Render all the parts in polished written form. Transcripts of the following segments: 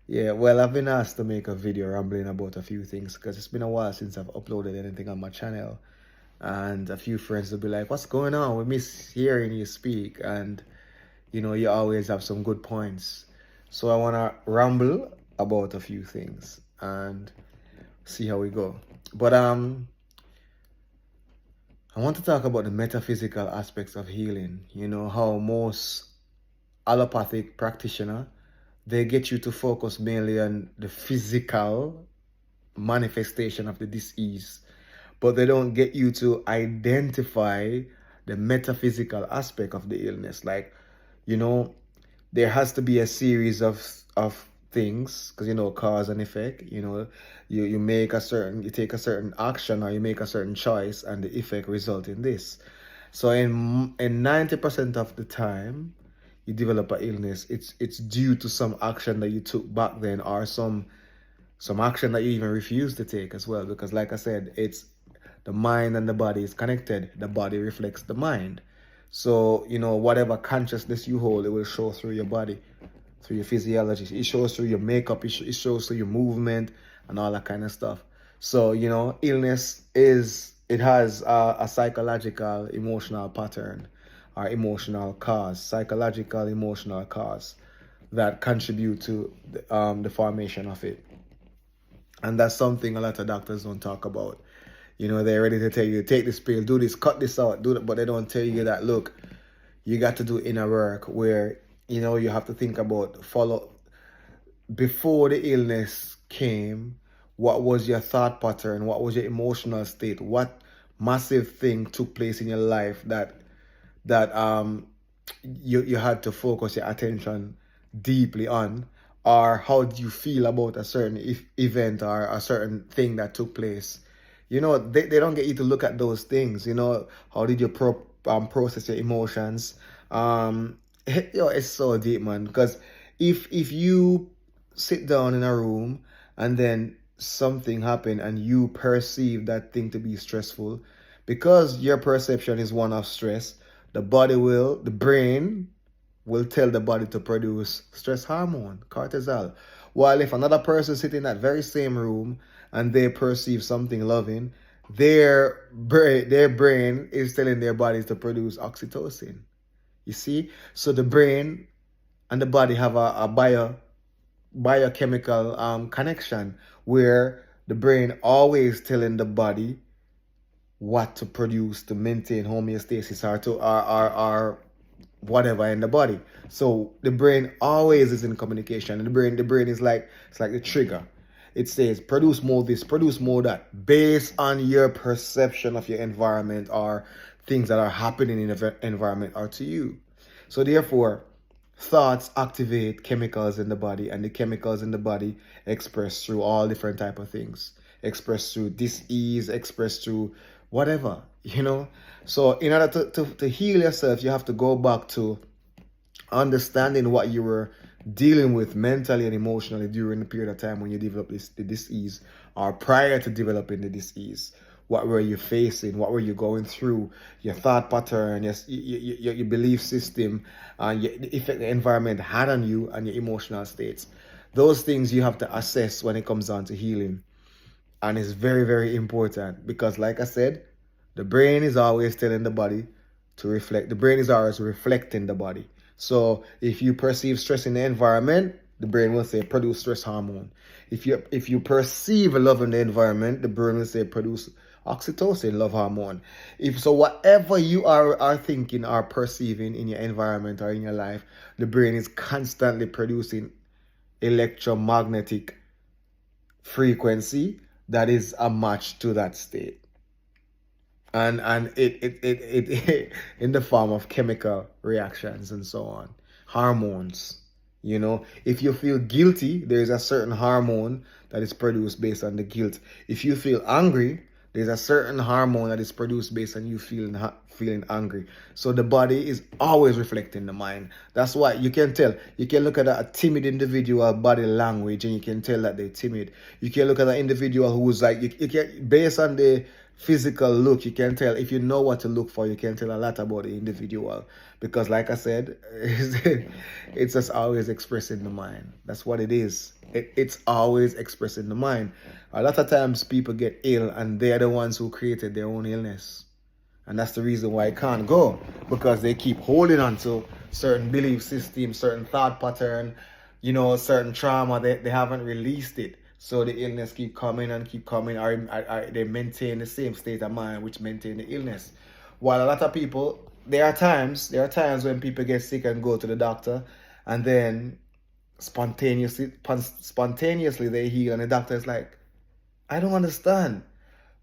Yeah, well, I've been asked to make a video rambling about a few things because it's been a while since I've uploaded anything on my channel. And a few friends will be like, "What's going on? We miss hearing you speak." And, you always have some good points. So I want to ramble about a few things and see how we go. But I want to talk about the metaphysical aspects of healing. How most allopathic practitioner, they get you to focus mainly on the physical manifestation of the disease, but they don't get you to identify the metaphysical aspect of the illness. Like, you know, there has to be a series of things because cause and effect. You take a certain action or you make a certain choice, and the effect result in this. So in 90% of the time you develop an illness, it's due to some action that you took back then, or some action that you even refuse to take as well. Because like I said, it's the mind and the body is connected. The body reflects the mind. So, whatever consciousness you hold, it will show through your body, through your physiology. It shows through your makeup, it shows through your movement and all that kind of stuff. So, illness it has a psychological, emotional pattern or emotional cause, psychological, emotional cause that contribute to the formation of it. And that's something a lot of doctors don't talk about. They're ready to tell you, take this pill, do this, cut this out, do that, but they don't tell you that, look, you got to do inner work where, you have to think about follow before the illness came, what was your thought pattern, what was your emotional state, what massive thing took place in your life that you had to focus your attention deeply on, or how do you feel about a certain event or a certain thing that took place. They don't get you to look at those things. How did you process your emotions? It's so deep, man, because if you sit down in a room and then something happened and you perceive that thing to be stressful, because your perception is one of stress, the brain will tell the body to produce stress hormone, cortisol. While if another person sits in that very same room and they perceive something loving, their brain is telling their bodies to produce oxytocin. You see? So the brain and the body have a biochemical connection where the brain always telling the body what to produce to maintain homeostasis or whatever in the body. So the brain always is in communication. And the brain is like, it's like the trigger. It says produce more this, produce more that, based on your perception of your environment or things that are happening in the environment or to you. So therefore, thoughts activate chemicals in the body, and the chemicals in the body express through all different type of things, express through dis-ease, express through whatever. So in order to heal yourself, you have to go back to understanding what you were dealing with mentally and emotionally during the period of time when you developed the disease, or prior to developing the disease. What were you facing? What were you going through? Your thought pattern, your belief system, and the effect the environment had on you and your emotional states. Those things you have to assess when it comes down to healing. And it's very, very important because, like I said, the brain is always telling the body to reflect. The brain is always reflecting the body. So if you perceive stress in the environment, the brain will say produce stress hormone. If you perceive love in the environment, the brain will say produce oxytocin, love hormone. If so, whatever you are thinking or perceiving in your environment or in your life, the brain is constantly producing electromagnetic frequency that is a match to that state, and it in the form of chemical reactions and so on, hormones. If you feel guilty, there is a certain hormone that is produced based on the guilt. If you feel angry, there's a certain hormone that is produced based on you feeling angry. So the body is always reflecting the mind. That's why you can tell. You can look at a timid individual body language and you can tell that they're timid. You can look at an individual who's like, you can, based on the physical look, you can tell. If you know what to look for, you can tell a lot about the individual. Because like I said, it's just always expressing the mind. That's what it is. It's always expressed in the mind. A lot of times people get ill and they're the ones who created their own illness. And that's the reason why it can't go, because they keep holding on to certain belief systems, certain thought pattern, certain trauma. They haven't released it. So the illness keep coming and keep coming, or they maintain the same state of mind, which maintain the illness. While a lot of people, there are times when people get sick and go to the doctor, and then spontaneously they heal, and the doctor is like, I don't understand.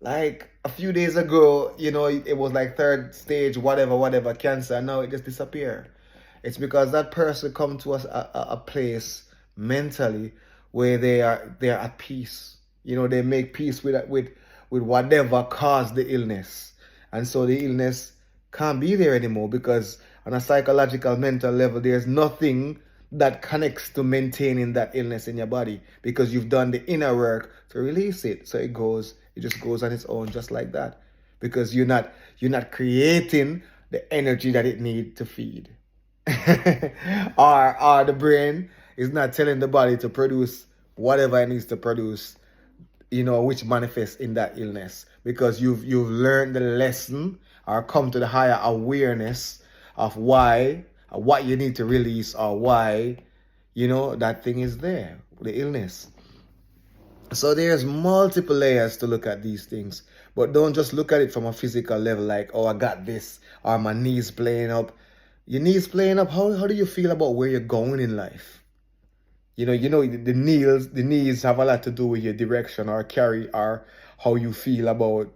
Like a few days ago, it was like third stage, whatever cancer, and now it just disappeared. It's because that person come to us a place mentally where they're at peace. They make peace with whatever caused the illness. And so the illness can't be there anymore, because on a psychological, mental level, there's nothing that connects to maintaining that illness in your body, because you've done the inner work to release it. So it just goes on its own, just like that, because you're not creating the energy that it needs to feed. or the brain is not telling the body to produce whatever it needs to produce, which manifests in that illness, because you've learned the lesson or come to the higher awareness of why, what you need to release, or why, that thing is there, the illness. So there's multiple layers to look at these things, but don't just look at it from a physical level, like, oh, I got this, or my knees playing up. Your knees playing up, how do you feel about where you're going in life? The knees have a lot to do with your direction or carry, or how you feel about,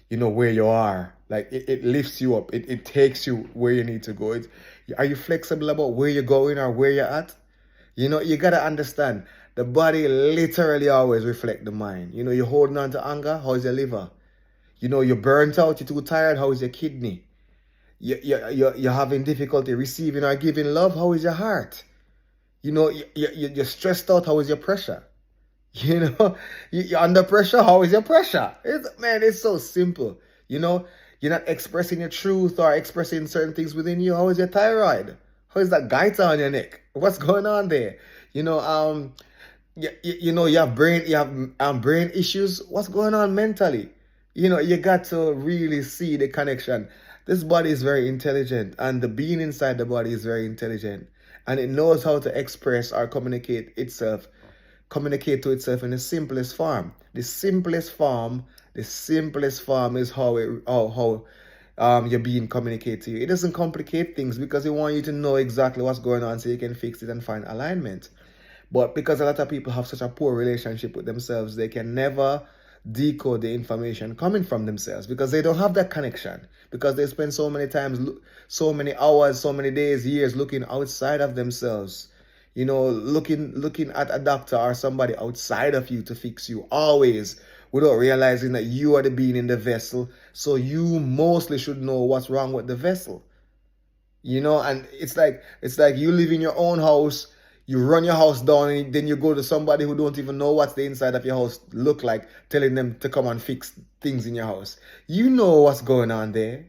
where you are. Like it lifts you up. It takes you where you need to go. Are you flexible about where you're going or where you're at? You got to understand, the body literally always reflects the mind. You're holding on to anger, how is your liver? You're burnt out, you're too tired, how is your kidney? You're having difficulty receiving or giving love, how is your heart? You're stressed out, how is your pressure? You're under pressure, how is your pressure? It's so simple. You're not expressing your truth or expressing certain things within you, how is your thyroid? How is that goiter on your neck? What's going on there? You have brain issues. What's going on mentally? You got to really see the connection. This body is very intelligent, and the being inside the body is very intelligent, and it knows how to express or communicate to itself in the simplest form. The simplest form is how your being communicates to you. It doesn't complicate things, because it wants you to know exactly what's going on so you can fix it and find alignment. But because a lot of people have such a poor relationship with themselves, they can never decode the information coming from themselves, because they don't have that connection, because they spend so many hours, so many days, years looking outside of themselves, looking at a doctor or somebody outside of you to fix you, always, without realizing that you are the being in the vessel. So you mostly should know what's wrong with the vessel. And it's like you live in your own house, you run your house down, and then you go to somebody who don't even know what's the inside of your house look like, telling them to come and fix things in your house. You know what's going on there.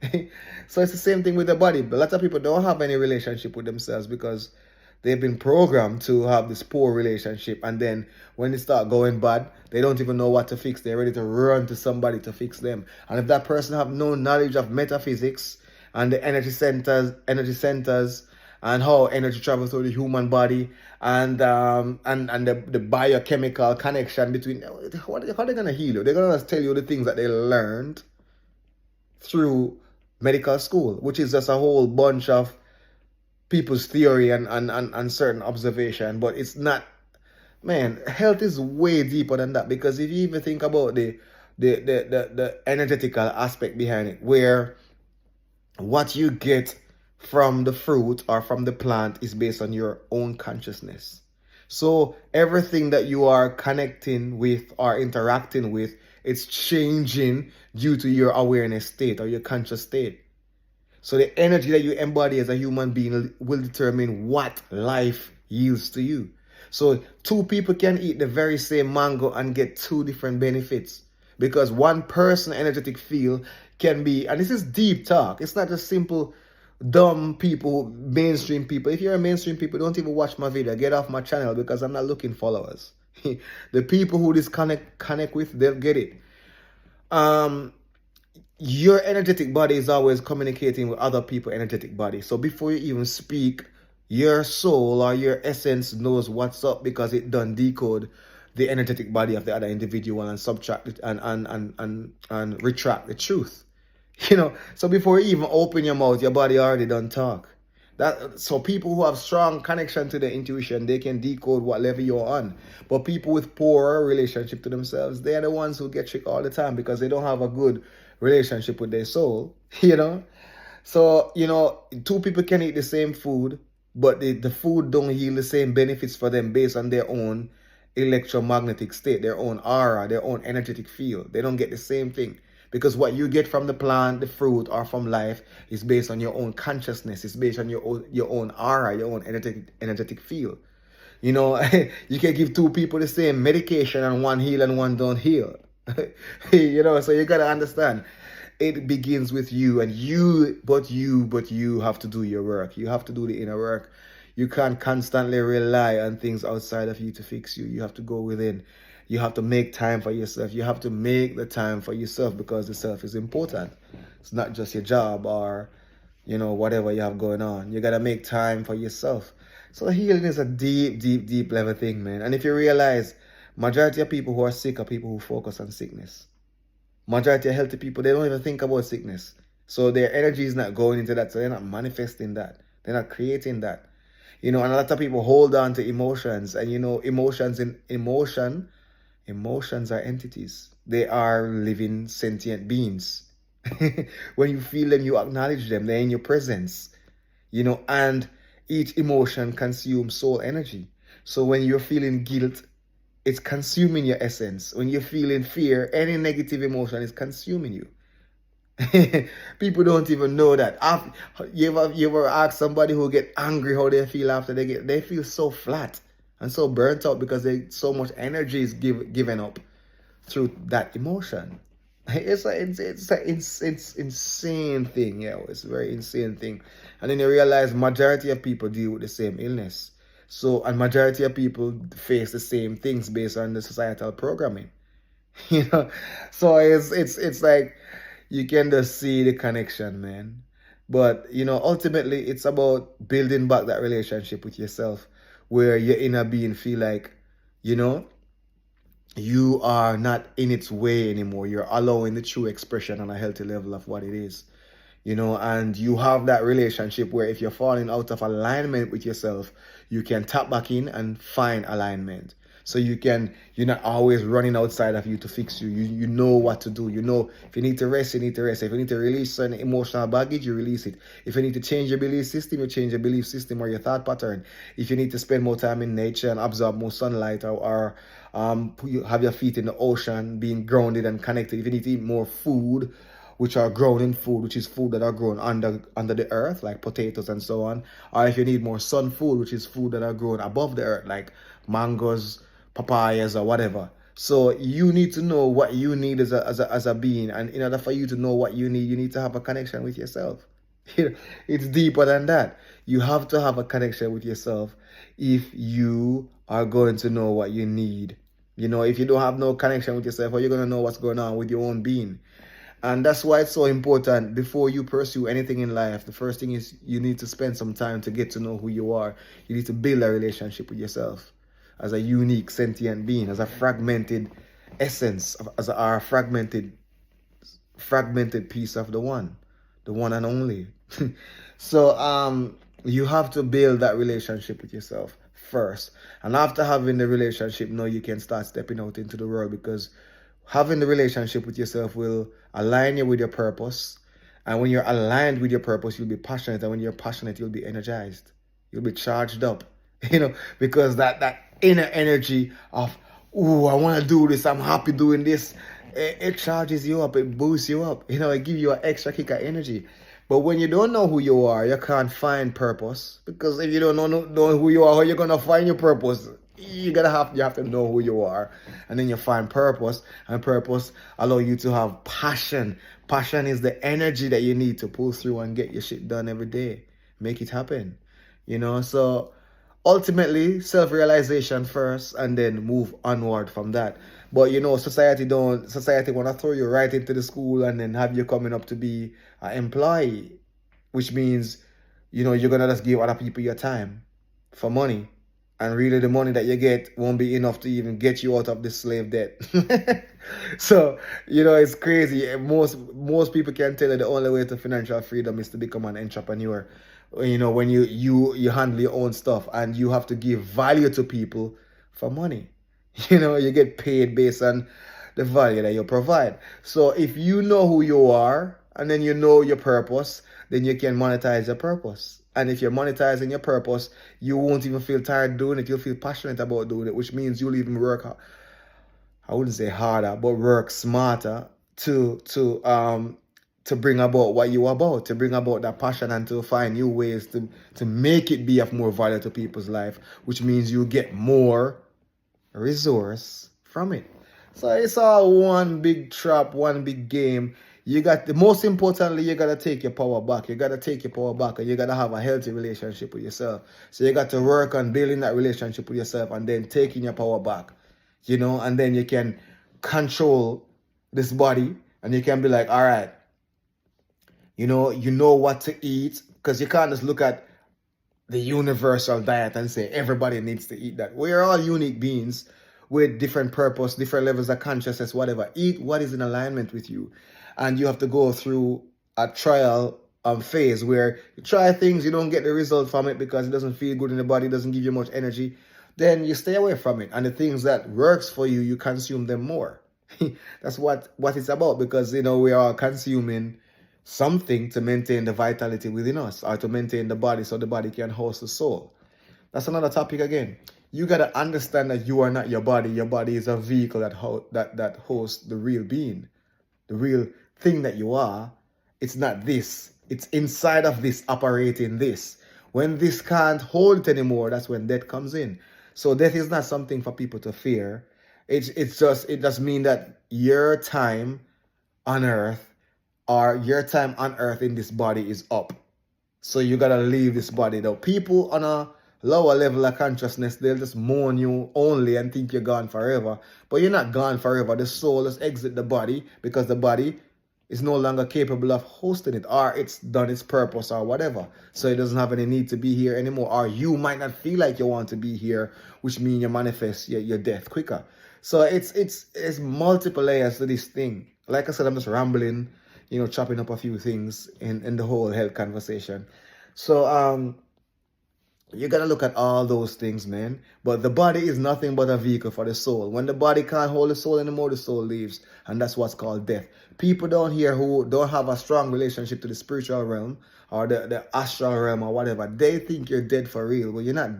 So it's the same thing with the body. But a lot of people don't have any relationship with themselves, because they've been programmed to have this poor relationship, and then when it start going bad, they don't even know what to fix. They're ready to run to somebody to fix them. And if that person have no knowledge of metaphysics and the energy centers, and how energy travels through the human body, and the biochemical connection between, how are they gonna heal you? They're gonna tell you the things that they learned through medical school, which is just a whole bunch of people's theory and certain observation. But it's not, health is way deeper than that, because if you even think about the energetical aspect behind it, where what you get from the fruit or from the plant is based on your own consciousness. So everything that you are connecting with or interacting with, it's changing due to your awareness state or your conscious state. So the energy that you embody as a human being will determine what life yields to you. So two people can eat the very same mango and get two different benefits, because one person energetic field can be, and this is deep talk, it's not just simple dumb people, mainstream people. If you're a mainstream people, don't even watch my video. Get off my channel, because I'm not looking followers. The people who this connect with, they'll get it. Um, your energetic body is always communicating with other people' energetic body. So before you even speak, your soul or your essence knows what's up because it done decode the energetic body of the other individual and subtract it and retract the truth. So before you even open your mouth, your body already done talk. So people who have strong connection to their intuition, they can decode what level you're on. But people with poor relationship to themselves, they're the ones who get tricked all the time because they don't have a good relationship with their soul. So two people can eat the same food, but the food don't yield the same benefits for them based on their own electromagnetic state, their own aura, their own energetic field. They don't get the same thing. Because what you get from the plant, the fruit, or from life is based on your own consciousness. It's based on your own aura, your own energetic field. You can give two people the same medication and one heal and one don't heal. So you gotta understand. It begins with you, and but you have to do your work. You have to do the inner work. You can't constantly rely on things outside of you to fix you. You have to go within. You have to make time for yourself. You have to make the time for yourself because the self is important. It's not just your job or, whatever you have going on. You got to make time for yourself. So healing is a deep, deep, deep level thing, man. And if you realize, majority of people who are sick are people who focus on sickness. Majority of healthy people, they don't even think about sickness. So their energy is not going into that. So they're not manifesting that. They're not creating that. And a lot of people hold on to emotions. And, emotions are entities. They are living sentient beings. When you feel them, you acknowledge them. They're in your presence. And each emotion consumes soul energy. So when you're feeling guilt, it's consuming your essence. When you're feeling fear, any negative emotion is consuming you. People don't even know that. You ever ask somebody who get angry how they feel after they feel so flat and so burnt out because so much energy is given up through that emotion. It's insane thing, It's a very insane thing. And then you realize majority of people deal with the same illness. So, and majority of people face the same things based on the societal programming. So it's like you can just see the connection, man. But ultimately it's about building back that relationship with yourself where your inner being feel like, you are not in its way anymore. You're allowing the true expression on a healthy level of what it is. And you have that relationship where if you're falling out of alignment with yourself, you can tap back in and find alignment. So you're not always running outside of you to fix you. You know what to do. If you need to rest, you need to rest. If you need to release certain emotional baggage, you release it. If you need to change your belief system, you change your belief system or your thought pattern. If you need to spend more time in nature and absorb more sunlight or you have your feet in the ocean, being grounded and connected. If you need to eat more food, which are grown in food, which is food that are grown under the earth, like potatoes and so on. Or if you need more sun food, which is food that are grown above the earth, like mangoes, papayas, or whatever. So you need to know what you need as a being. And in order for you to know what you need to have a connection with yourself. It's deeper than that. You have to have a connection with yourself if you are going to know what you need. If you don't have no connection with yourself, how are you going to know what's going on with your own being? And that's why it's so important before you pursue anything in life. The first thing is you need to spend some time to get to know who you are. You need to build a relationship with yourself as a unique sentient being, as a fragmented essence, as a fragmented piece of the one and only. So you have to build that relationship with yourself first. And after having the relationship, now you can start stepping out into the world, because having the relationship with yourself will align you with your purpose. And when you're aligned with your purpose, you'll be passionate. And when you're passionate, you'll be energized. You'll be charged up, because that inner energy of, oh, I want to do this. I'm happy doing this. It charges you up. It boosts you up. It gives you an extra kick of energy. But when you don't know who you are, you can't find purpose. Because if you don't know who you are, how are you going to find your purpose? You have to know who you are, and then you find purpose, and purpose allow you to have passion. Passion is the energy that you need to pull through and get your shit done every day. Make it happen. So ultimately self-realization first and then move onward from that. But society want to throw you right into the school and then have you coming up to be an employee, which means you're gonna just give other people your time for money, and really the money that you get won't be enough to even get you out of the slave debt. So it's crazy. Most people can tell you the only way to financial freedom is to become an entrepreneur. When you handle your own stuff and you have to give value to people for money. You get paid based on the value that you provide. So if you know who you are and then you know your purpose, then you can monetize your purpose. And if you're monetizing your purpose, you won't even feel tired doing it. You'll feel passionate about doing it, which means you'll even work, I wouldn't say harder, but work smarter to bring about what you're about, to bring about that passion and to find new ways to make it be of more value to people's life, which means you get more resource from it. So it's all one big trap, one big game. Most importantly, you gotta take your power back. You gotta take your power back, and you gotta have a healthy relationship with yourself. So you got to work on building that relationship with yourself and then taking your power back. And then you can control this body and you can be like, all right, you know what to eat, because you can't just look at the universal diet and say everybody needs to eat that. We're all unique beings with different purpose, different levels of consciousness, whatever. Eat what is in alignment with you. And you have to go through a trial phase where you try things, you don't get the result from it because it doesn't feel good in the body, doesn't give you much energy. Then you stay away from it. And the things that works for you, you consume them more. That's what it's about, because we are consuming something to maintain the vitality within us, or to maintain the body so the body can host the soul. That's another topic again. You got to understand that you are not your body. Your body is a vehicle that hosts the real being, the real thing that you are. It's not this. It's inside of this, operating this. When this can't hold it anymore, that's when death comes in. So death is not something for people to fear. It just means that your time on earth, or your time on earth in this body, is up. So you gotta leave this body. Though people on a lower level of consciousness, they'll just mourn you only and think you're gone forever. But you're not gone forever. The soul just exit the body because the body is no longer capable of hosting it, or it's done its purpose or whatever. So it doesn't have any need to be here anymore. Or you might not feel like you want to be here, which means you manifest your death quicker. So it's multiple layers to this thing. Like I said, I'm just rambling, chopping up a few things in the whole health conversation. So you gotta look at all those things, man. But the body is nothing but a vehicle for the soul. When the body can't hold the soul anymore, the soul leaves. And that's what's called death. People down here who don't have a strong relationship to the spiritual realm or the astral realm or whatever, they think you're dead for real. But you're not.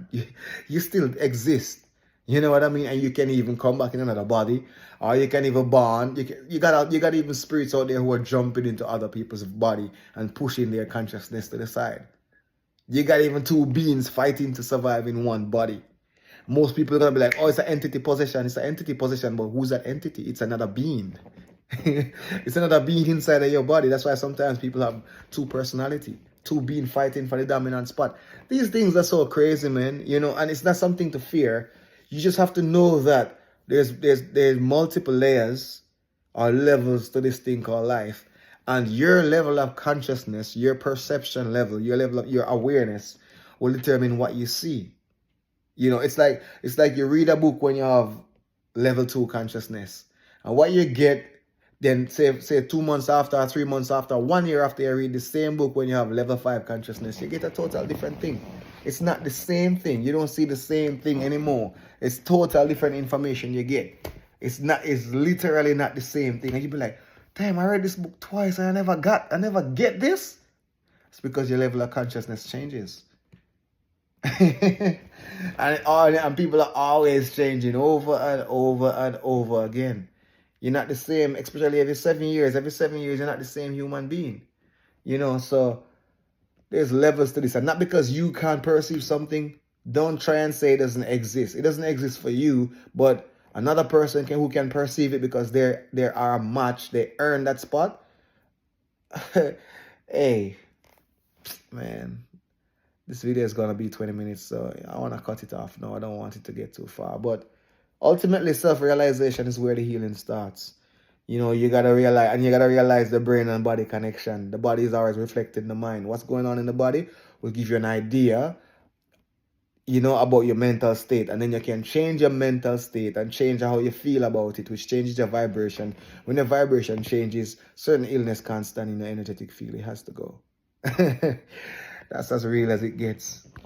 You still exist. You know what I mean? And you can even come back in another body, or you can even bond. You got even spirits out there who are jumping into other people's body and pushing their consciousness to the side. You got even two beings fighting to survive in one body. Most people are gonna be like, oh, it's an entity possession. It's an entity possession, but who's that entity? It's another being. It's another being inside of your body. That's why sometimes people have two personality, two beings fighting for the dominant spot. These things are so crazy, man. And it's not something to fear. You just have to know that there's multiple layers or levels to this thing called life. And your level of consciousness, your perception level, your level of your awareness will determine what you see. It's like you read a book when you have level 2 consciousness. And what you get then say 2 months after, 3 months after, 1 year after you read the same book when you have level 5 consciousness, you get a total different thing. It's not the same thing. You don't see the same thing anymore. It's total different information you get. It's literally not the same thing. And you be like, damn, I read this book twice and I never get this. It's because your level of consciousness changes. and people are always changing over and over and over again. You're not the same, especially every 7 years. Every 7 years, you're not the same human being. So there's levels to this. And not because you can't perceive something, don't try and say it doesn't exist. It doesn't exist for you, but another person who can perceive it because they are a match, they earn that spot. Hey, man, This video is gonna be 20 minutes, so I want to cut it off now. I don't want it to get too far. But ultimately, self-realization is where the healing starts. You gotta realize, and you gotta realize the brain and body connection. The body is always reflecting the mind. What's going on in the body will give you an idea, about your mental state, and then you can change your mental state and change how you feel about it, which changes your vibration. When your vibration changes, certain illness can't stand in your energetic field. It has to go. That's as real as it gets.